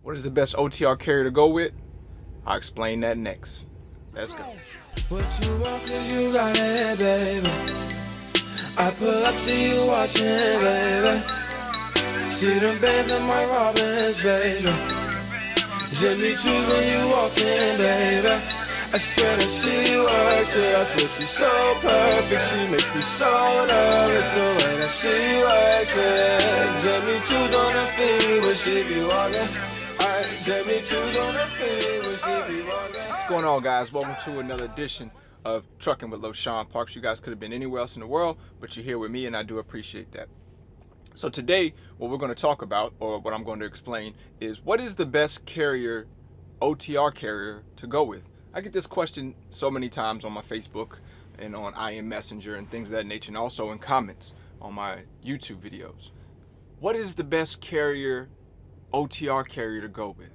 What is the best OTR carrier to go with? I'll explain that next. Let's go. What you want, cause you got it, baby. I pull up, see you watching, baby. See them bands in my Robbins, baby. Jimmy Choo's when you walk in, baby. I swear that she works it. I swear she's so perfect. She makes me so nervous the way that she works it. Jimmy Choo's on the feet when she be walking. Jimmy Choo's on the feet when she be walking. What's going on, guys? Welcome to another edition of Trucking with LoShawn Parks. You guys could have been anywhere else in the world, but you're here with me, and I do appreciate that. So today, what we're going to talk about, or what I'm going to explain, is what is the best carrier, OTR carrier, to go with? I get this question so many times on my Facebook and on IM Messenger and things of that nature, and also in comments on my YouTube videos. What is the best carrier, OTR carrier to go with?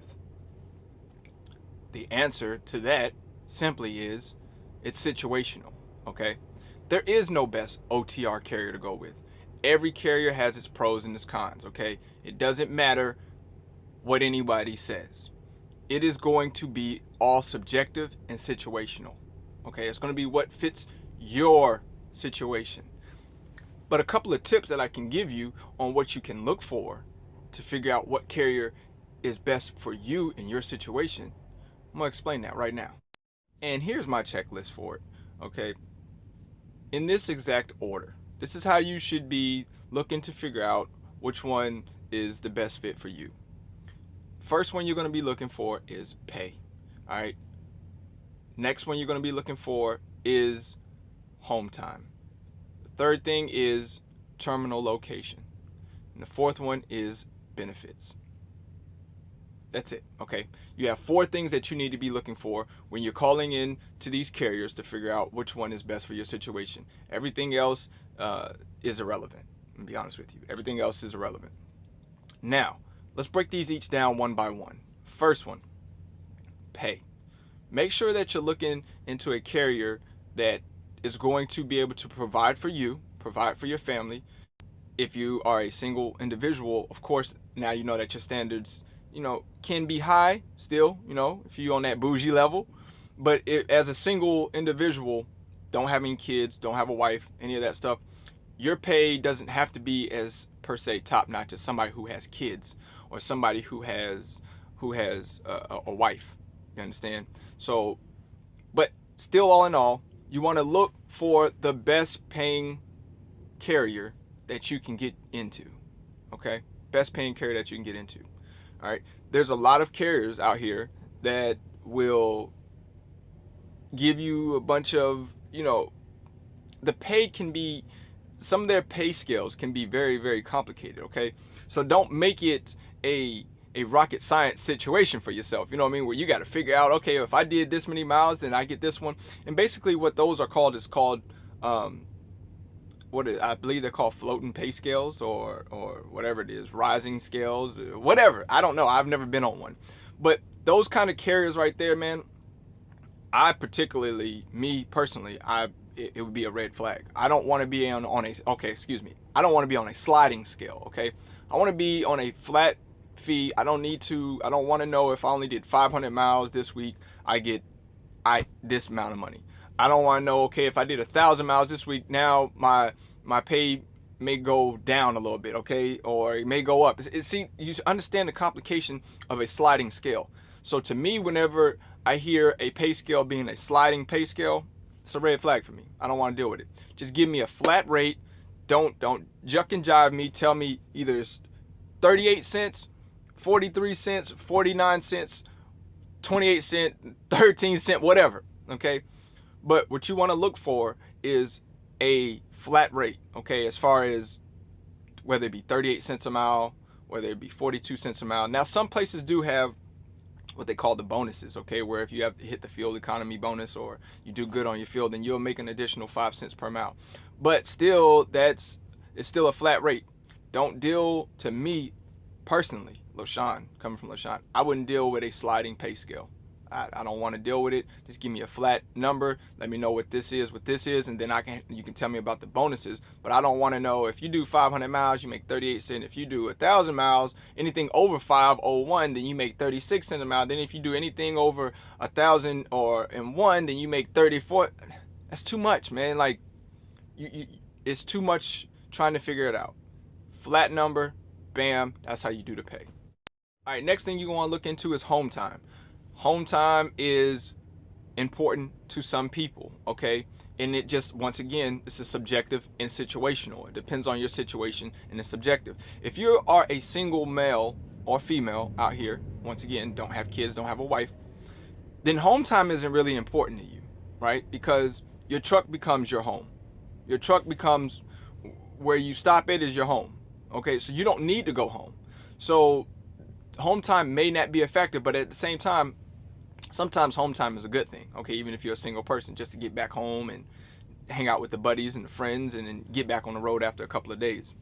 The answer to that simply is it's situational, okay? There is no best OTR carrier to go with. Every carrier has its pros and its cons, okay? It doesn't matter what anybody says. It is going to be all subjective and situational, okay? It's going to be what fits your situation. But a couple of tips that I can give you on what you can look for to figure out what carrier is best for you in your situation, I'm going to explain that right now. And here's my checklist for it, okay? In this exact order, this is how you should be looking to figure out which one is the best fit for you. First one you're going to be looking for is pay, all right? Next one you're going to be looking for is home time. The third thing is terminal location. And the fourth one is benefits. That's it, okay? You have four things that you need to be looking for when you're calling in to these carriers to figure out which one is best for your situation. Everything else is irrelevant, to be honest with you. Everything else is irrelevant. Now, let's break these each down one by one. First one, pay. Make sure that you're looking into a carrier that is going to be able to provide for you, provide for your family. If you are a single individual, of course, now you know that your standards, can be high still, if you're on that bougie level. But as a single individual, don't have any kids, don't have a wife, any of that stuff, your pay doesn't have to be as per se top notch as somebody who has kids or somebody who has a wife. You understand? So, but still, all in all, you want to look for the best paying carrier that you can get into. Okay, best paying carrier that you can get into. All right, there's a lot of carriers out here that will give you a bunch of, the pay can be, some of their pay scales can be very, very complicated, okay? So don't make it a rocket science situation for yourself, you know what I mean? Where you got to figure out, okay, if I did this many miles, then I get this one. And basically what those are called is called, I believe they're called floating pay scales or whatever it is, rising scales, whatever. I don't know. I've never been on one. But those kind of carriers right there, man, I particularly, me personally, it would be a red flag. I don't want to be I don't want to be on a sliding scale, okay? I want to be on a flat fee. I don't want to know if I only did 500 miles this week, I get this amount of money. I don't want to know, okay, if I did 1,000 miles this week, now my pay may go down a little bit, okay, or it may go up. See, you understand the complication of a sliding scale. So to me, whenever I hear a pay scale being a sliding pay scale, it's a red flag for me. I don't want to deal with it. Just give me a flat rate. Don't juck and jive me. Tell me either it's 38 cents, 43 cents, 49 cents, 28 cents, 13 cents, whatever, okay? But what you want to look for is a flat rate, okay, as far as whether it be 38 cents a mile, whether it be 42 cents a mile. Now, some places do have what they call the bonuses, okay, where if you have to hit the fuel economy bonus or you do good on your fuel, then you'll make an additional 5 cents per mile. But still, it's still a flat rate. Don't deal, to me personally, LoShawn, coming from LoShawn, I wouldn't deal with a sliding pay scale. I don't want to deal with it. Just give me a flat number. Let me know what this is, and then you can tell me about the bonuses. But I don't want to know if you do 500 miles, you make 38 cents. If you do 1,000 miles, anything over 501, then you make 36 cents a mile. Then if you do anything over 1,000 or in one, then you make 34. That's too much, man. Like, it's too much trying to figure it out. Flat number, bam, that's how you do the pay. All right, next thing you want to look into is home time. Home time is important to some people, okay? And it just, once again, it's a subjective and situational. It depends on your situation and it's subjective. If you are a single male or female out here, once again, don't have kids, don't have a wife, then home time isn't really important to you, right? Because your truck becomes your home. Your truck becomes where you stop at is your home, okay? So you don't need to go home. So home time may not be effective, but at the same time, sometimes home time is a good thing, okay? Even if you're a single person, just to get back home and hang out with the buddies and the friends and then get back on the road after a couple of days.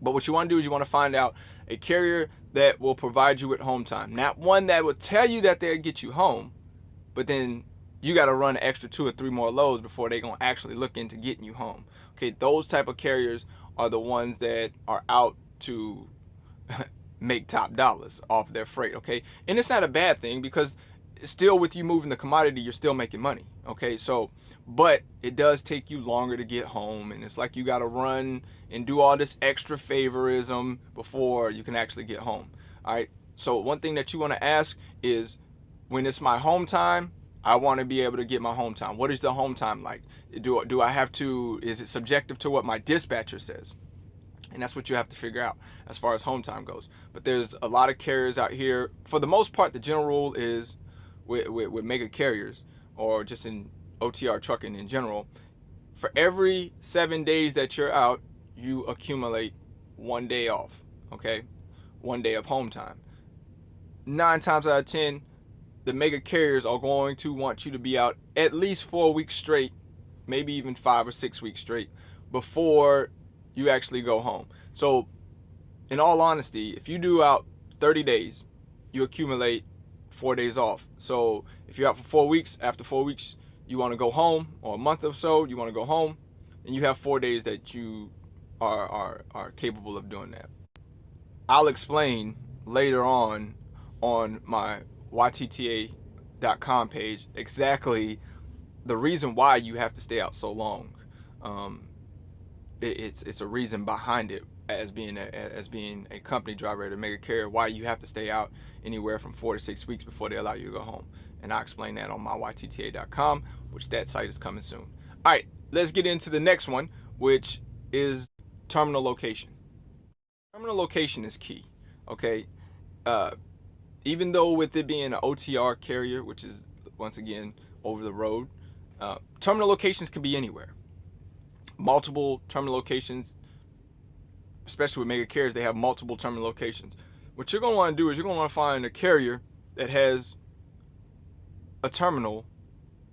But what you want to do is you want to find out a carrier that will provide you with home time. Not one that will tell you that they'll get you home, but then you got to run an extra 2 or 3 more loads before they're going to actually look into getting you home. Okay, those type of carriers are the ones that are out to make top dollars off their freight, okay? And it's not a bad thing because still with you moving the commodity, you're still making money, okay? So, but it does take you longer to get home, and it's like you got to run and do all this extra favorism before you can actually get home. All right, so one thing that you want to ask is, when it's my home time, I want to be able to get my home time. What is the home time like? Do I have to, is it subjective to what my dispatcher says? And that's what you have to figure out as far as home time goes. But there's a lot of carriers out here. For the most part, the general rule is with mega carriers, or just in OTR trucking in general, for every 7 days that you're out, you accumulate 1 day off, okay? 1 day of home time. 9 times out of 10, the mega carriers are going to want you to be out at least 4 weeks straight, maybe even 5 or 6 weeks straight, before you actually go home. So in all honesty, if you do out 30 days, you accumulate 4 days off. So if you're out for 4 weeks, after 4 weeks you want to go home, or a month or so you want to go home, and you have 4 days that you are capable of doing that. I'll explain later on my YTTA.com page exactly the reason why you have to stay out so long. It's a reason behind it, as being a company driver at a mega carrier, why you have to stay out anywhere from 4 to 6 weeks before they allow you to go home. And I'll explain that on my YTTA.com, which that site is coming soon. All right, let's get into the next one, which is terminal location. Terminal location is key, okay? Even though with it being an OTR carrier, which is once again over the road, terminal locations can be anywhere. Multiple terminal locations, especially with mega carriers, they have multiple terminal locations. What you're going to want to do is you're going to want to find a carrier that has a terminal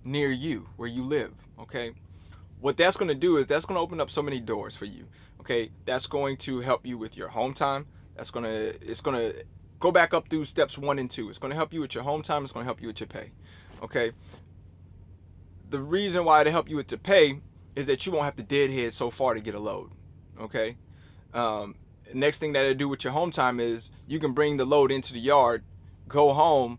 near you, where you live, okay? What that's going to do is that's going to open up so many doors for you, okay? That's going to help you with your home time. It's going to go back up through steps 1 and 2. It's going to help you with your home time. It's going to help you with your pay, okay? The reason why to help you with your pay is that you won't have to deadhead so far to get a load, okay? Next thing that it'll do with your home time is you can bring the load into the yard, go home,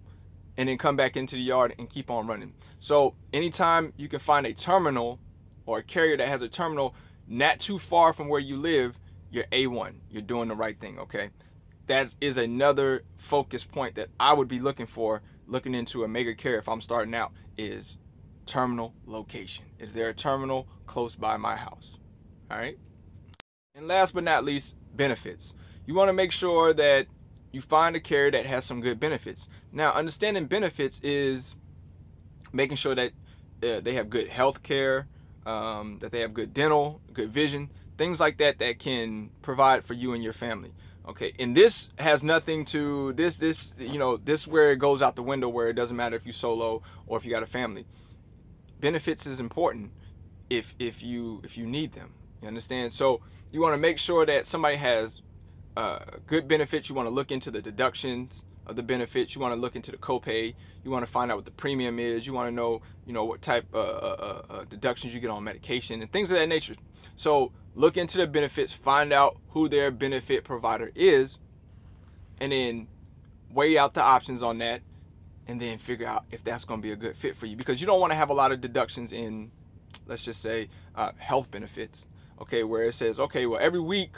and then come back into the yard and keep on running. So anytime you can find a terminal or a carrier that has a terminal not too far from where you live, you're A1. You're doing the right thing, okay? That is another focus point that I would be looking into a mega carrier if I'm starting out, is terminal location. Is there a terminal close by my house? All right. And last but not least, benefits. You want to make sure that you find a carrier that has some good benefits. Now, understanding benefits is making sure that they have good health care, that they have good dental, good vision, things like that that can provide for you and your family. Okay, and this has nothing to this where it goes out the window, where it doesn't matter if you solo or if you got a family. Benefits is important if you need them. You understand? So you want to make sure that somebody has good benefits. You want to look into the deductions, of the benefits. You want to look into the copay. You want to find out what the premium is. You want to know, what type of deductions you get on medication and things of that nature. So look into the benefits, find out who their benefit provider is, and then weigh out the options on that, and then figure out if that's going to be a good fit for you, because you don't want to have a lot of deductions in, let's just say, health benefits, okay, where it says, okay, well, every week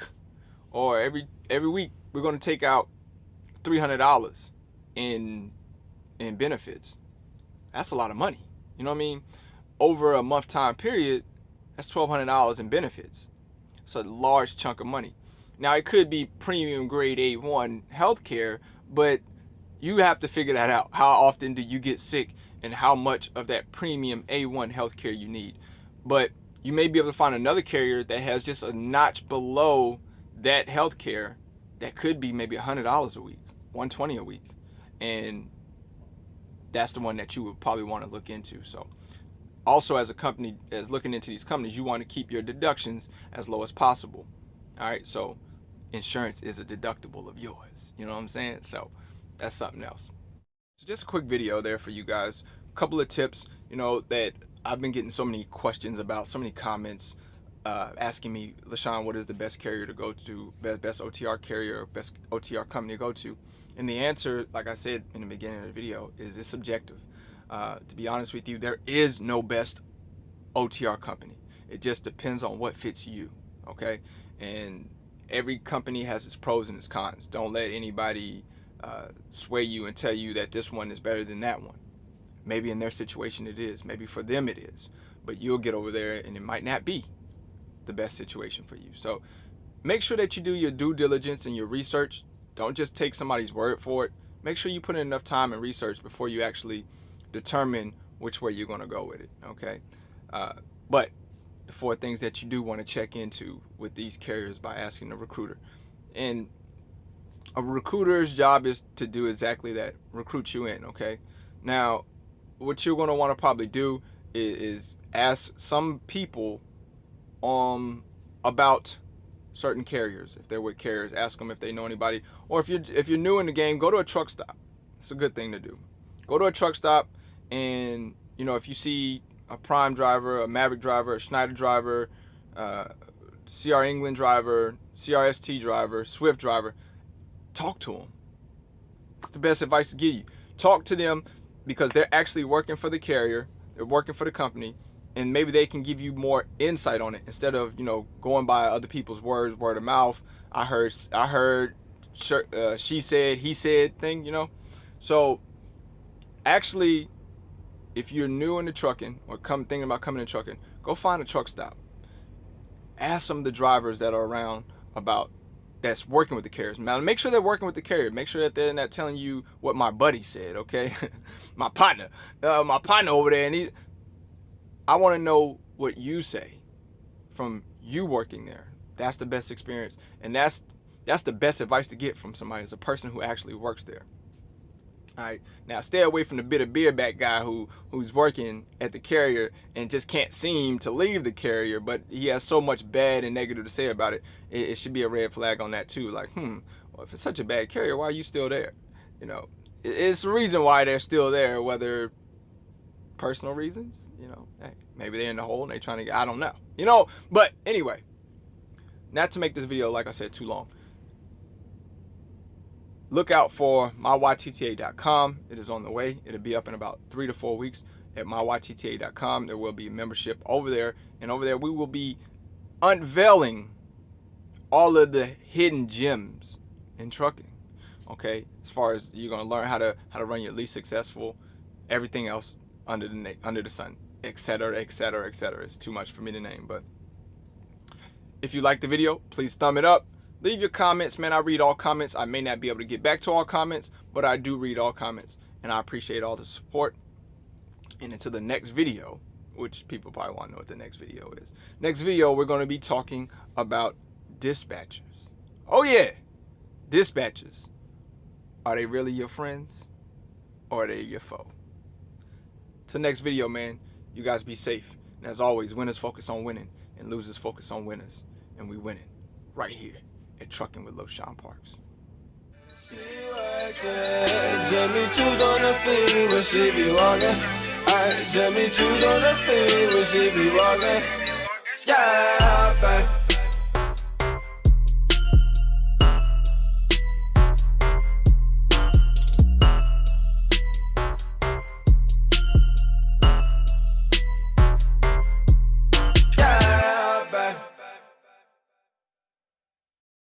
or every week we're going to take out $300 in benefits. That's a lot of money. You know what I mean? Over a month time period, that's $1,200 in benefits. It's a large chunk of money. Now, it could be premium grade A1 healthcare, but you have to figure that out. How often do you get sick and how much of that premium A1 healthcare you need? But you may be able to find another carrier that has just a notch below that healthcare that could be maybe $100 a week, $120 a week. And that's the one that you would probably want to look into. So also, as a company, as looking into these companies, you want to keep your deductions as low as possible. All right, so insurance is a deductible of yours. You know what I'm saying? So that's something else. So just a quick video there for you guys. A couple of tips, that I've been getting so many questions about, so many comments asking me, LoShawn, what is the best carrier to go to, best OTR carrier, best OTR company to go to? And the answer, like I said in the beginning of the video, is it's subjective. To be honest with you, there is no best OTR company. It just depends on what fits you, okay? And every company has its pros and its cons. Don't let anybody sway you and tell you that this one is better than that one. Maybe in their situation it is. Maybe for them it is. But you'll get over there and it might not be the best situation for you. So make sure that you do your due diligence and your research. Don't just take somebody's word for it. Make sure you put in enough time and research before you actually determine which way you're going to go with it, okay? But the 4 things that you do want to check into with these carriers by asking the recruiter. And a recruiter's job is to do exactly that, recruit you in, okay? Now, what you're going to want to probably do is ask some people about certain carriers. If they're with carriers, ask them if they know anybody. Or if you're new in the game, go to a truck stop. It's a good thing to do. Go to a truck stop, and if you see a Prime driver, a Maverick driver, a Schneider driver, CR England driver, CRST driver, Swift driver, talk to them. It's the best advice to give you. Talk to them, because they're actually working for the carrier, they're working for the company, and maybe they can give you more insight on it instead of going by other people's words, word of mouth. I heard, she said, he said thing, So actually, if you're new into trucking or thinking about coming in trucking, go find a truck stop. Ask some of the drivers that are around that's working with the carriers. Now, make sure they're working with the carrier. Make sure that they're not telling you what my buddy said, okay? my partner over there, and I want to know what you say from you working there. That's the best experience, and that's the best advice to get from somebody, as a person who actually works there. All right, now stay away from the bitter beer back guy who's working at the carrier and just can't seem to leave the carrier, but he has so much bad and negative to say about it. It should be a red flag on that too. Like, well, if it's such a bad carrier, why are you still there? It's the reason why they're still there, whether personal reasons, hey, maybe they're in the hole and they're trying to get, I don't know, but anyway, not to make this video, like I said, too long. Look out for myytta.com. It is on the way. It'll be up in about 3 to 4 weeks at myytta.com. There will be a membership over there, and over there we will be unveiling all of the hidden gems in trucking. Okay, as far as you're gonna learn how to run your least successful, everything else under the sun, etc., etc., etc. It's too much for me to name, but if you like the video, please thumb it up. Leave your comments, man. I read all comments. I may not be able to get back to all comments, but I do read all comments, and I appreciate all the support. And until the next video, which people probably want to know what the next video is. Next video, we're going to be talking about dispatchers. Oh yeah, dispatchers. Are they really your friends, or are they your foe? Till next video, man, you guys be safe. And as always, winners focus on winning, and losers focus on winners. And we winning right here at Trucking with LoShawn Parks. She works it. Jimmy Choo's on the feet when she be walking. Jimmy Choo's on the feet when she be walking. Yeah, babe.